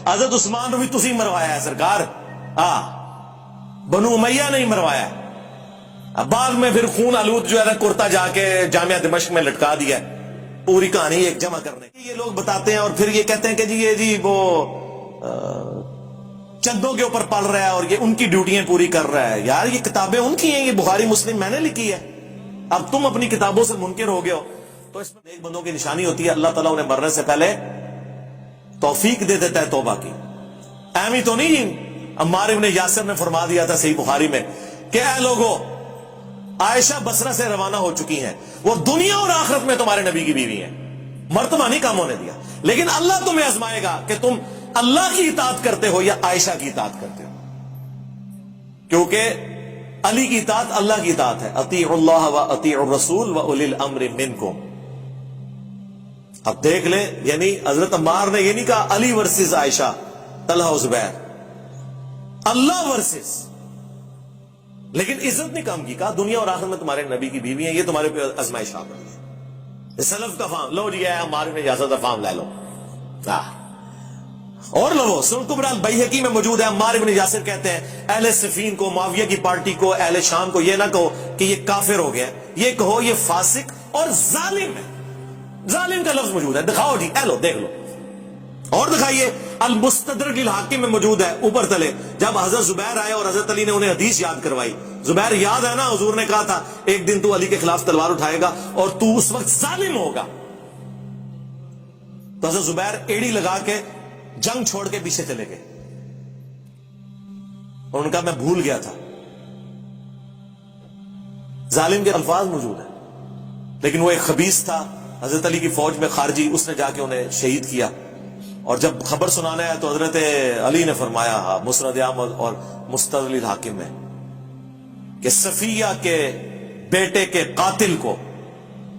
حضرت عثمان کو بھی تسی مروایا ہے سرکار، بنو امیہ نہیں مروایا۔ اب بعد میں پھر خون آلود جو ہے نا کرتا جا کے جامعہ دمشق میں لٹکا دیا، پوری کہانی ایک جمع کرنے کی۔ یہ لوگ بتاتے ہیں اور پھر یہ کہتے ہیں کہ جی یہ جی وہ چندوں کے اوپر پڑھ رہا ہے اور یہ ان کی ڈیوٹیاں پوری کر رہا ہے۔ یار یہ کتابیں ان کی ہیں، یہ بخاری مسلم میں نے لکھی ہے، اب تم اپنی کتابوں سے منکر ہو گئے ہو۔ تو اس میں ایک بندوں کی نشانی ہوتی ہے، اللہ تعالیٰ انہیں مرنے سے پہلے توفیق دے دیتا ہے توبہ کی۔ ایمی تو نہیں عمار ابن یاسر نے فرما دیا تھا صحیح بخاری میں کہ اے لوگو، عائشہ بصرہ سے روانہ ہو چکی ہیں، وہ دنیا اور آخرت میں تمہارے نبی کی بیوی ہیں، مرتبہ نہیں کام ہونے دیا، لیکن اللہ تمہیں آزمائے گا کہ تم اللہ کی اطاعت کرتے ہو یا عائشہ کی اطاعت کرتے ہو، کیونکہ علی کی اطاعت اللہ کی اطاعت ہے، اطیعوا اللہ و اطیعوا الرسول و اولی الامر منکم۔ اب دیکھ لیں، یعنی حضرت عمار نے یہ نہیں کہا علی ورسز عائشہ، طلحہ و زبیر، اللہ ورسز، لیکن عزت نہیں کم کی، کہا دنیا اور آخرت میں تمہارے نبی کی بیوی ہیں، یہ تمہارے پہ آزمائش آ گئی ہے۔ سلف کا فام لو جی، ہمارے میں اجازت کا فام لے لو۔ اور لو سن کبرى البیہقی میں موجود ہے، عمار ابن یاسر کہتے ہیں اہل صفین کو، معاویہ کی پارٹی کو، اہل شام کو یہ نہ کہو کہ یہ کافر ہو گیا، یہ کہو یہ فاسق اور ظالم ہے۔ ظالم کا لفظ موجود ہے، دکھاؤ جی، اے لو دیکھ لو، اور دکھائیے۔ المستدرک للحاکم میں موجود ہے اوپر تلے، جب حضرت زبیر آئے اور حضرت علی نے انہیں حدیث یاد کروائی۔ زبیر یاد ہے نا، حضور نے کہا تھا ایک دن تو علی کے خلاف تلوار اٹھائے گا اور تو اس وقت ظالم ہوگا۔ تو حضرت زبیر ایڑی لگا کے جنگ چھوڑ کے پیچھے چلے گئے اور ان کا میں بھول گیا تھا۔ ظالم کے الفاظ موجود ہیں، لیکن وہ ایک خبیث تھا، حضرت علی کی فوج میں خارجی، اس نے جا کے انہیں شہید کیا۔ اور جب خبر سنانا ہے تو حضرت علی نے فرمایا مسند احمد اور مستدرک للحاکم میں کہ صفیہ کے بیٹے کے قاتل کو،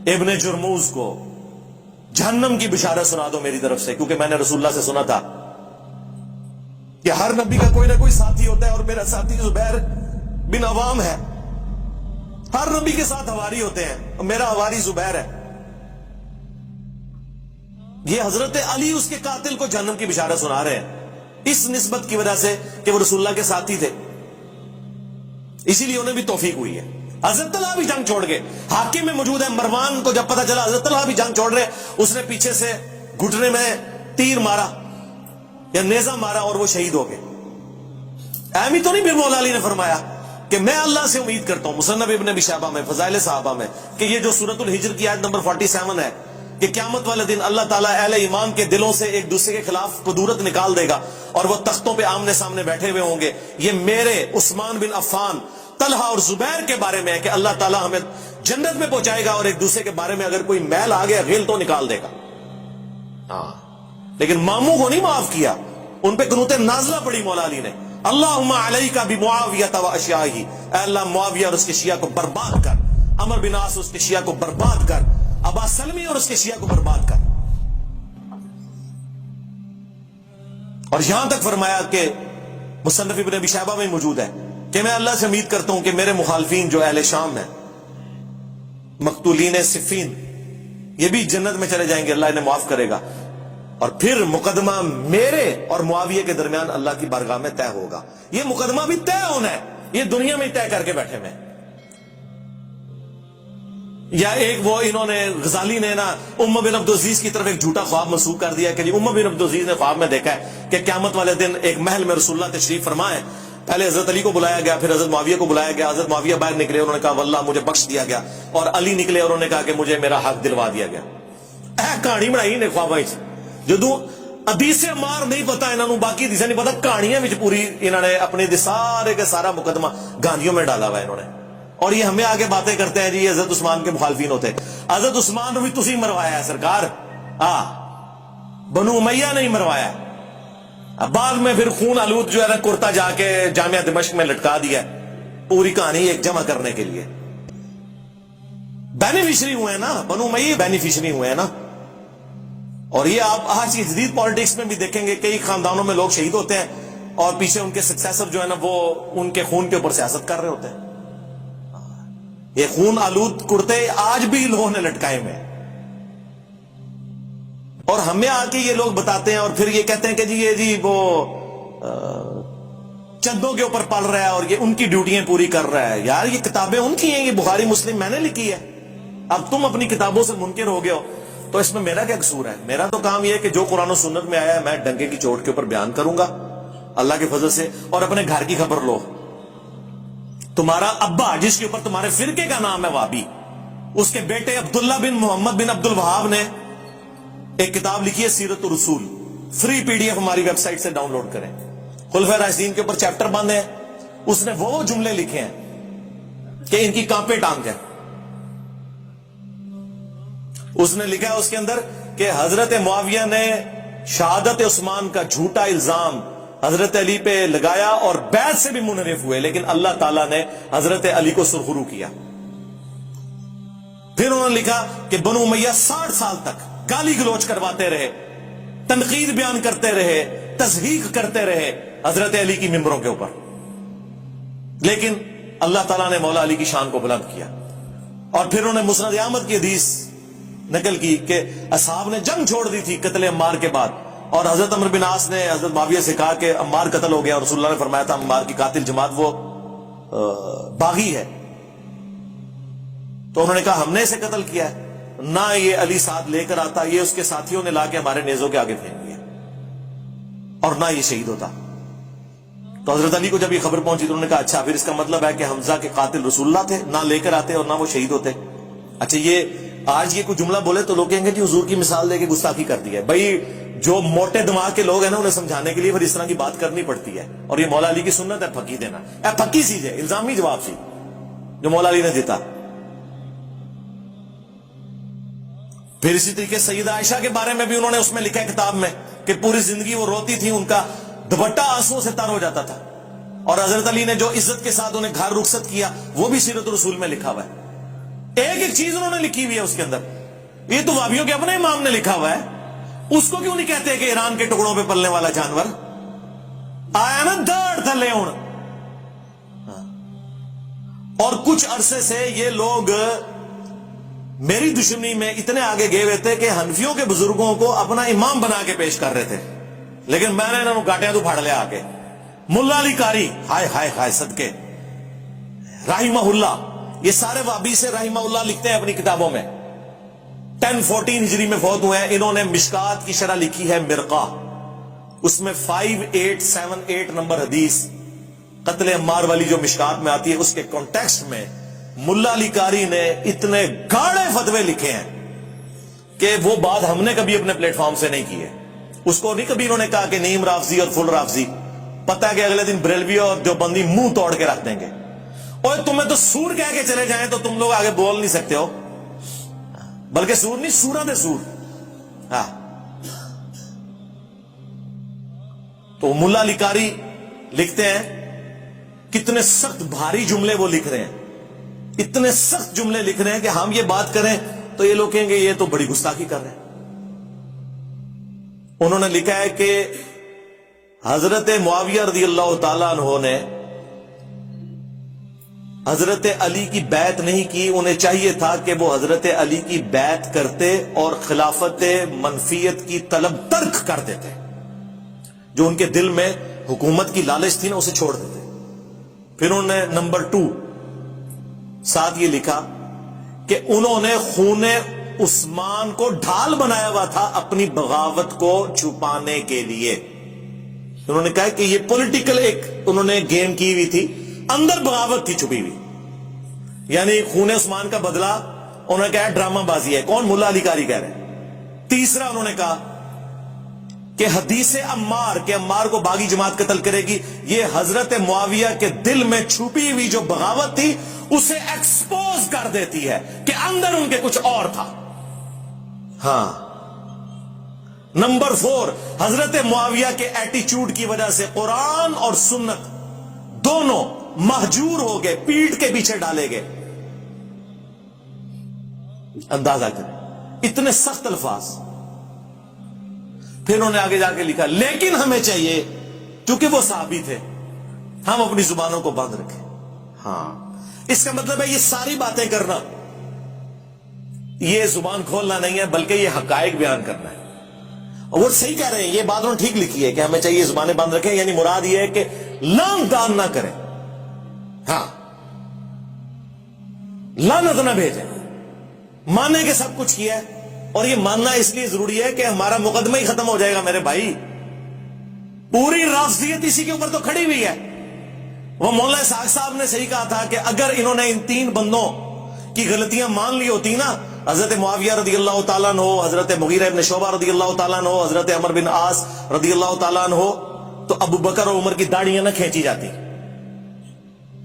ابن جرموز کو جہنم کی بشارت سنا دو میری طرف سے، کیونکہ میں نے رسول اللہ سے سنا تھا کہ ہر نبی کا کوئی نہ کوئی ساتھی ہوتا ہے اور میرا ساتھی زبیر بن عوام ہے۔ ہر نبی کے ساتھ حواری ہوتے ہیں اور میرا حواری زبیر ہے۔ یہ حضرت علی اس کے قاتل کو جہنم کی بشارت سنا رہے ہیں، اس نسبت کی وجہ سے کہ وہ رسول اللہ کے ساتھی تھے، اسی لیے انہیں بھی توفیق ہوئی ہے۔ حضرت طلحہ بھی جنگ چھوڑ گئے، حاکم میں موجود ہے، مروان کو جب پتا چلا حضرت طلحہ بھی جنگ چھوڑ رہے، اس نے پیچھے سے گھٹنے میں تیر مارا یا نیزہ مارا اور وہ شہید ہو گئے۔ ایمی تو نہیں پھر مولا علی نے فرمایا کہ میں اللہ سے امید کرتا ہوں، مصنف ابن ابی شیبہ میں، فضائل صحابہ میں، کہ یہ جو سورۃ الحجر کی آیت نمبر 47 ہے کہ قیامت والے دن اللہ تعالیٰ اہل ایمان کے دلوں سے ایک دوسرے کے خلاف قدورت نکال دے گا اور وہ تختوں پہ آمنے سامنے بیٹھے ہوئے ہوں گے۔ یہ میرے عثمان بن عفان، طلحہ اور زبیر کے بارے میں ہے کہ اللہ تعالیٰ ہمیں جنت میں پہنچائے گا اور ایک دوسرے کے بارے میں اگر کوئی میل آ گیا غل تو نکال دے گا۔ لیکن ماموں کو نہیں معاف کیا، ان پہ قنوت نازلہ پڑی مولا علی نے، اللہم علیک بمعاویہ و اشیاءہ، اے اللہ معاویہ اور اس کے شیعہ کو برباد کر، عمرو بن عاص اور اس کے شیعہ کو برباد کر، ابا سلمی اور اس کے شیعہ کو برباد کر۔ اور یہاں تک فرمایا کہ مصنف ابن ابی شیبہ میں موجود ہے کہ میں اللہ سے امید کرتا ہوں کہ میرے مخالفین جو اہل شام ہیں، مقتولین صفین، یہ بھی جنت میں چلے جائیں گے، اللہ انہیں معاف کرے گا، اور پھر مقدمہ میرے اور معاویہ کے درمیان اللہ کی بارگاہ میں طے ہوگا۔ یہ مقدمہ بھی طے ہونا ہے، یہ دنیا میں طے کر کے بیٹھے میں۔ یا ایک وہ انہوں نے غزالی نے نا امہ بن عبدالعزیز کی طرف ایک جھوٹا خواب منسوخ کر دیا کہ جی امہ بن عبدالعزیز نے خواب میں دیکھا ہے کہ قیامت والے دن ایک محل میں رسول اللہ تشریف فرمائے۔ پہلے حضرت علی کو بلایا گیا، پھر حضرت معاویہ کو بلایا گیا، حضرت معاویہ باہر نکلے، انہوں نے کہا واللہ مجھے بخش دیا گیا، اور علی نکلے اور انہوں نے کہا کہ مجھے میرا حق دلوا دیا گیا۔ کہانی بنائی نے خواباں جدوں حدیث عمار نہیں پتا انہوں نے، باقی حدیثیں نہیں پتا، کہانیاں وچ پوری انہوں نے اپنے سارے کے سارا مقدمہ گاندیوں میں ڈالا ہوا ہے انہوں نے۔ اور یہ ہمیں آگے باتیں کرتے ہیں جی یہ حضرت عثمان کے مخالفین ہوتے ہیں۔ حضرت عثمان کو بھی تسی مروایا ہے سرکار، بنو امیہ نہیں مروایا۔ اب بعد میں پھر خون آلود جو ہے نا کرتا جا کے جامعہ دمشق میں لٹکا دیا، پوری کہانی ایک جمع کرنے کے لیے۔ بینیفیشری ہوئے ہیں نا، بنو امیہ بینیفیشری ہوئے ہیں نا۔ اور یہ آپ آج کی جدید پالیٹکس میں بھی دیکھیں گے، کئی خاندانوں میں لوگ شہید ہوتے ہیں اور پیچھے ان کے سکسیسر جو ہے نا وہ ان کے خون کے اوپر سیاست کر رہے ہوتے ہیں۔ یہ خون آلود کرتے آج بھی لوگوں نے لٹکائے میں۔ اور ہمیں آ کے یہ لوگ بتاتے ہیں اور پھر یہ کہتے ہیں کہ جی یہ جی وہ چندوں کے اوپر پڑھ رہا ہے اور یہ ان کی ڈیوٹیاں پوری کر رہا ہے. یار یہ کتابیں ان کی ہیں, یہ بخاری مسلم میں نے لکھی ہے. اب تم اپنی کتابوں سے منکر ہو گئے ہو تو اس میں میرا کیا قصور ہے؟ میرا تو کام یہ ہے کہ جو قرآن و سنت میں آیا ہے میں ڈنگے کی چوٹ کے اوپر بیان کروں گا اللہ کے فضل سے. اور اپنے گھر کی خبر لو. تمہارا ابا جس کے اوپر تمہارے فرقے کا نام ہے وابی, اس کے بیٹے عبداللہ بن محمد بن عبد الوہاب نے ایک کتاب لکھی ہے سیرت الرسول. فری پی ڈی ایف ہماری ویب سائٹ سے ڈاؤن لوڈ کریں. خلفائے راشدین کے اوپر چیپٹر باندھے ہیں. اس نے وہ جملے لکھے ہیں کہ ان کی کانپے ٹانگ ہے. اس نے لکھا ہے اس کے اندر کہ حضرت معاویہ نے شہادت عثمان کا جھوٹا الزام حضرت علی پہ لگایا اور بیعت سے بھی منحرف ہوئے, لیکن اللہ تعالیٰ نے حضرت علی کو سرخرو کیا. پھر انہوں نے لکھا کہ بنو امیہ 60 سال تک گالی گلوچ کرواتے رہے, تنقید بیان کرتے رہے, تضحیق کرتے رہے حضرت علی کی ممبروں کے اوپر, لیکن اللہ تعالیٰ نے مولا علی کی شان کو بلند کیا. اور پھر انہوں نے مسند احمد کی حدیث نقل کی کہ اصحاب نے جنگ چھوڑ دی تھی قتل عمار کے بعد, اور حضرت عمرو بن عاص نے حضرت معاویہ سے کہا کہ عمار قتل ہو گیا, اور رسول اللہ نے فرمایا تھا عمار کی قاتل جماعت وہ باغی ہے. تو انہوں نے کہا ہم نے اسے قتل کیا ہے, نہ یہ علی ساتھ لے کر آتا, یہ اس کے ساتھیوں نے لا کے ہمارے نیزوں کے آگے پھینک دیا, اور نہ یہ شہید ہوتا. تو حضرت علی کو جب یہ خبر پہنچی تو انہوں نے کہا اچھا پھر اس کا مطلب ہے کہ حمزہ کے قاتل رسول اللہ تھے, نہ لے کر آتے اور نہ وہ شہید ہوتے. اچھا یہ آج یہ کوئی جملہ بولے تو لوگ کہیں گے جی حضور کی مثال دے کے گستاخی کر دی ہے. بھائی جو موٹے دماغ کے لوگ ہیں نا انہیں سمجھانے کے لیے پھر اس طرح کی بات کرنی پڑتی ہے, اور یہ مولا علی کی سنت ہے پھکی دینا. پھکی چیز ہے, الزامی جواب سی جو مولا علی نے دیتا. پھر اسی طریقے سیدہ عائشہ کے بارے میں بھی انہوں نے اس میں لکھا ہے کتاب میں کہ پوری زندگی وہ روتی تھی, ان کا دوپٹہ آنسوؤں سے تر ہو جاتا تھا. اور حضرت علی نے جو عزت کے ساتھ انہیں گھر رخصت کیا وہ بھی سیرت الرسول میں لکھا ہوا ہے. ایک ایک چیز انہوں نے لکھی ہوئی ہے اس کے اندر. یہ تو وابیوں کے اپنے امام نے لکھا ہوا ہے, اس کو کیوں نہیں کہتے کہ ایران کے ٹکڑوں پہ پلنے والا جانور آیا نا داڑھ تھلے ہوں. اور کچھ عرصے سے یہ لوگ میری دشمنی میں اتنے آگے گئے ہوئے تھے کہ حنفیوں کے بزرگوں کو اپنا امام بنا کے پیش کر رہے تھے, لیکن میں نے انہوں گاٹیاں تو پھاڑ لیا آگے. ملا علی قاری ہائے ہائے ہائے صدقے رحمہ اللہ, یہ سارے وابی سے رحمہ اللہ لکھتے ہیں اپنی کتابوں میں. 1014 ہجری میں فوت ہوئے ہیں. انہوں نے مشکات کی شرح لکھی ہے مرقہ, اس میں 5878 نمبر حدیث قتل عمار والی جو مشکات میں آتی ہے اس کے کانٹیکسٹ میں ملا علی قاری نے اتنے گاڑے فتوے لکھے ہیں کہ وہ بات ہم نے کبھی اپنے پلیٹ فارم سے نہیں کی ہے. اس کو نہیں کبھی انہوں نے کہا کہ نیم رافضی اور فل رافضی, پتہ ہے کہ اگلے دن بریلوی اور دیوبندی منہ توڑ کے رکھ دیں گے. اور تمہیں تو سور کہہ کے چلے جائیں تو تم لوگ آگے بول نہیں سکتے ہو, بلکہ سور نہیں سورہ دے سور. ہاں تو ملا علی قاری لکھتے ہیں, کتنے سخت بھاری جملے وہ لکھ رہے ہیں, اتنے سخت جملے لکھ رہے ہیں کہ ہم یہ بات کریں تو یہ لوگ کہیں گے یہ تو بڑی گستاخی کر رہے ہیں. انہوں نے لکھا ہے کہ حضرت معاویہ رضی اللہ تعالیٰ عنہ نے حضرت علی کی بیعت نہیں کی, انہیں چاہیے تھا کہ وہ حضرت علی کی بیعت کرتے اور خلافت منفیت کی طلب ترک کر دیتے. جو ان کے دل میں حکومت کی لالچ تھی نا اسے چھوڑ دیتے. پھر انہوں نے نمبر 2 ساتھ یہ لکھا کہ انہوں نے خون عثمان کو ڈھال بنایا ہوا تھا اپنی بغاوت کو چھپانے کے لیے. انہوں نے کہا کہ یہ پولیٹیکل ایک انہوں نے گیم کی ہوئی تھی, اندر بغاوت تھی چھپی ہوئی, یعنی خون عثمان کا بدلہ انہوں نے کہا ڈرامہ بازی ہے. کون؟ ملا علی قاری کہہ رہے ہیں. تیسرا انہوں نے کہا کہ حدیث عمار کہ عمار کو باغی جماعت قتل کرے گی, یہ حضرت معاویہ کے دل میں چھپی ہوئی جو بغاوت تھی اسے ایکسپوز کر دیتی ہے کہ اندر ان کے کچھ اور تھا. ہاں. نمبر 4 حضرت معاویہ کے ایٹیچیوڈ کی وجہ سے قرآن اور سنت دونوں مہجور ہو گئے, پیٹ کے پیچھے ڈالے گئے. اندازہ کریں اتنے سخت الفاظ. پھر انہوں نے آگے جا کے لکھا لیکن ہمیں چاہیے کیونکہ وہ صحابی تھے ہم اپنی زبانوں کو بند رکھیں. ہاں اس کا مطلب ہے یہ ساری باتیں کرنا یہ زبان کھولنا نہیں ہے بلکہ یہ حقائق بیان کرنا ہے. اور وہ صحیح کہہ رہے ہیں، یہ بات انہوں نے ٹھیک لکھی ہے کہ ہمیں چاہیے زبانیں بند رکھیں، یعنی مراد یہ ہے کہ لام دان نہ کریں، ہاں لعنت نہ بھیجیں، مانے کہ سب کچھ کیا ہے. اور یہ ماننا اس لیے ضروری ہے کہ ہمارا مقدمہ ہی ختم ہو جائے گا میرے بھائی. پوری رافضیت اسی کے اوپر تو کھڑی ہوئی ہے. وہ مولانا اسحاق صاحب نے صحیح کہا تھا کہ اگر انہوں نے ان تین بندوں کی غلطیاں مان لی ہوتی نا، حضرت معاویہ رضی اللہ تعالیٰ عنہ، حضرت مغیرہ ابن شعبہ رضی اللہ تعالیٰ عنہ، حضرت عمر بن عاص رضی اللہ تعالیٰ عنہ، تو ابو بکر اور عمر کی داڑیاں نہ کھینچی جاتی.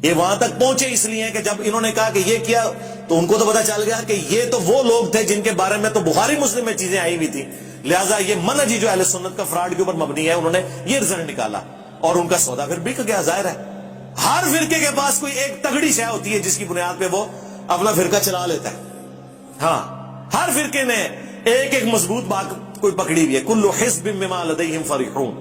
یہ وہاں تک پہنچے اس لیے کہ جب انہوں نے کہا کہ یہ کیا، تو ان کو تو پتا چل گیا کہ یہ تو وہ لوگ تھے جن کے بارے میں تو بخاری مسلم میں چیزیں آئی ہوئی تھی، لہٰذا یہ منہج جو اہل سنت کا فراڈ کے اوپر مبنی ہے، انہوں نے یہ رزلٹ نکالا اور ان کا سودا پھر بک گیا. ظاہر ہے ہر فرقے کے پاس کوئی ایک تگڑی شے ہوتی ہے جس کی بنیاد پہ وہ اپنا فرقہ چلا لیتا ہے. ہاں ہر فرقے نے ایک ایک مضبوط بات کوئی پکڑی ہوئی ہے. کل حزب بما لدیہم فرحون.